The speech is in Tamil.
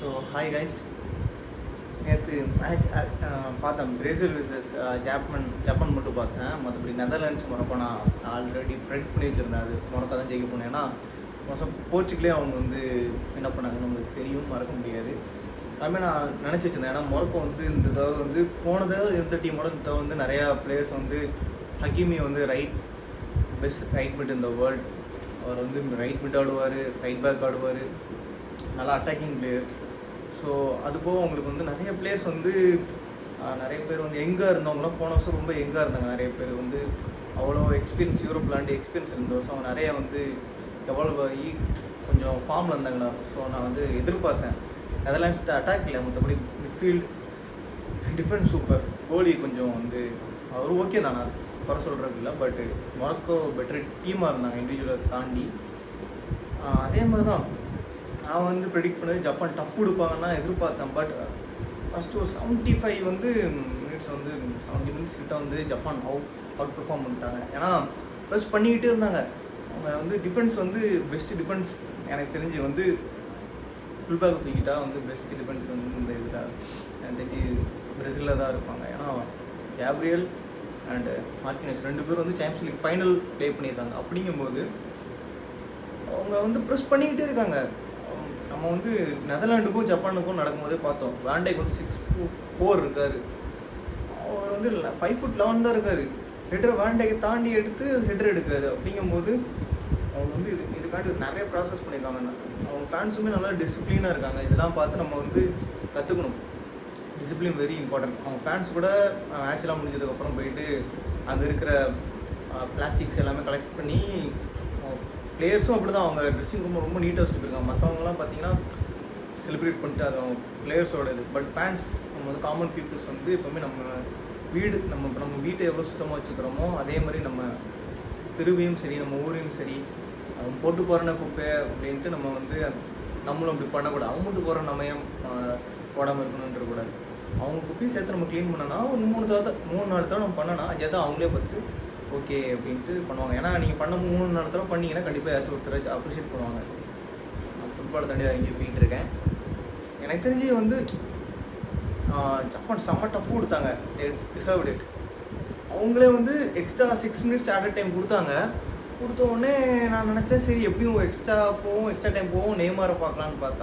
So hi guys. நேற்று மேட்ச் பார்த்தேன். பிரேசில் விசஸ் ஜப்பான் மட்டும் பார்த்தேன். மற்றபடி நெதர்லாண்ட்ஸ் மொரக்கோ நான் ஆல்ரெடி ப்ரெடிக்ட் பண்ணி வச்சுருந்தேன். அது மொரக்கோ தான் ஜெயிக்க போனேன். ஏன்னா மோசம் போர்ச்சுகலே அவங்க வந்து என்ன பண்ணாங்கன்னு நம்மளுக்கு தெரியும், மறக்க முடியாது. அதுமாதிரி நான் நினச்சி வச்சுருந்தேன். ஏன்னா மொரக்கோ வந்து இந்த தடவை வந்து போனதை இந்த டீமோட இந்த தடவை வந்து நிறையா பிளேயர்ஸ் வந்து ஹக்கீமி வந்து பெஸ்ட் ரைட் மிட் இந்த வேர்ல்டு. அவர் வந்து ரைட் மிட் ஆடுவார், ரைட் பேக் ஆடுவார், நல்லா அட்டாக்கிங் பிளேயர். ஸோ அது போக அவங்களுக்கு வந்து நிறைய பிளேயர்ஸ் வந்து நிறைய பேர் வந்து எங்காக இருந்தவங்களாம் போன வருஷம் ரொம்ப எங்காக இருந்தாங்க. நிறைய பேர் வந்து அவ்வளோ எக்ஸ்பீரியன்ஸ், யூரோப் விளாண்டு எக்ஸ்பீரியன்ஸ் இருந்த வருஷம் அவங்க நிறையா வந்து டெவலப் ஆகி கொஞ்சம் ஃபார்மில் இருந்தாங்களா. ஸோ நான் வந்து எதிர்பார்த்தேன் நெதர்லாண்ட்ஸ்கிட்ட அட்டாக் இல்லை, மற்றபடி மிட்ஃபீல்டு டிஃபென்ஸ் சூப்பர். கோலி கொஞ்சம் வந்து அவர் ஓகே தான், நான் குறை சொல்கிறது இல்லை. பட்டு மொரக்கோ பெட்டர் டீமாக இருந்தாங்க இண்டிவிஜுவலை தாண்டி. அதே மாதிரி தான் நான் வந்து ப்ரெடிக்ட் பண்ணது ஜப்பான் டஃப் கொடுப்பாங்கன்னா எதிர்பார்த்தேன். பட் ஃபஸ்ட்டு ஒரு 75 வந்து மினிட்ஸ் வந்து 70 மினிட்ஸ் கிட்ட வந்து ஜப்பான் அவுட் பெர்ஃபார்ம் பண்ணிட்டாங்க. ஏன்னா ப்ரெஸ் பண்ணிக்கிட்டே இருந்தாங்க. அவங்க வந்து டிஃபென்ஸ் வந்து பெஸ்ட்டு டிஃபென்ஸ் எனக்கு தெரிஞ்சு வந்து ஃபுல் பேக் தூக்கிட்டா வந்து பெஸ்ட்டு டிஃபென்ஸ் வந்து இந்த இதில் எனக்கு தெரிஞ்சு பிரேசிலில் தான் இருப்பாங்க. ஏன்னா கேப்ரியல் அண்டு மார்டினஸ் 2 பேரும் வந்து சாம்பியன்ஸ் லீக் ஃபைனல் ப்ளே பண்ணியிருக்காங்க. அப்படிங்கும்போது அவங்க வந்து ப்ரெஸ் பண்ணிக்கிட்டே இருக்காங்க. நம்ம வந்து நெதர்லாண்டுக்கும் ஜப்பானுக்கும் நடக்கும்போதே பார்த்தோம். வேண்டேக்கு வந்து 6'4" இருக்கார். அவர் வந்து 5'11" தான் இருக்கார். ஹெட்ரு வேண்டேக்கு தாண்டி எடுத்து ஹெட்ரு எடுக்காரு. அப்படிங்கும்போது அவங்க வந்து இதுக்காண்டி நிறைய ப்ராசஸ் பண்ணியிருக்காங்க. அவங்க ஃபேன்ஸுமே நல்லா டிசிப்ளினாக இருக்காங்க. இதெல்லாம் பார்த்து நம்ம வந்து கற்றுக்கணும். Discipline very important. அவங்க ஃபேன்ஸ் கூட மேட்ச்லாம் முடிஞ்சதுக்கப்புறம் போயிட்டு அங்கே இருக்கிற பிளாஸ்டிக்ஸ் எல்லாமே கலெக்ட் பண்ணி, பிளேயர்ஸும் அப்படி தான் அவங்க ட்ரெஸ்ஸிங் ரொம்ப நீட்டாக வச்சுட்டு போயிருக்காங்க. மற்றவங்களாம் பார்த்தீங்கன்னா செலிப்ரேட் பண்ணிட்டு அது அவங்க பிளேயர்ஸோட இது. பட் ஃபேன்ஸ் நம்ம வந்து காமன் பீப்புள்ஸ் வந்து எப்போவுமே நம்ம வீட்டை எவ்வளோ சுத்தமாக வச்சுக்கிறோமோ அதே மாதிரி நம்ம தெருவையும் சரி, நம்ம ஊரையும் சரி, அவங்க போட்டு போகிறன குப்பை அப்படின்ட்டு நம்ம வந்து நம்மளும் அப்படி பண்ணக்கூடாது. அவங்க மட்டும் போகிற நம்ம ஏன் போடாமல் இருக்கணுன்ற கூடாது. அவங்க குப்பையும் சேர்த்து நம்ம க்ளீன் பண்ணோன்னா ஒரு 3-4 தடவை நம்ம பண்ணோன்னா அது அவங்களே பார்த்துட்டு ஓகே அப்படின்ட்டு பண்ணுவாங்க. ஏன்னா நீங்கள் பண்ண 3-4 தடவை பண்ணிங்கன்னா கண்டிப்பாக ஏதாச்சும் ஒருத்தர் அப்ரிஷியேட் பண்ணுவாங்க. நான் ஃபுட்பால் தாண்டி இங்கே போயிட்டு இருக்கேன். எனக்கு தெரிஞ்சு வந்து ஜப்பான் செம்ம டஃப் கொடுத்தாங்க. Deserved it. அவங்களே வந்து எக்ஸ்ட்ரா 6 மினிட்ஸ் ஆட் டைம் கொடுத்தாங்க. கொடுத்த உடனே நான் நினச்சேன் சரி எப்படியும் எக்ஸ்ட்ரா டைம் போவோம், நெய்மாரை பார்க்கலான்னு பார்த்தா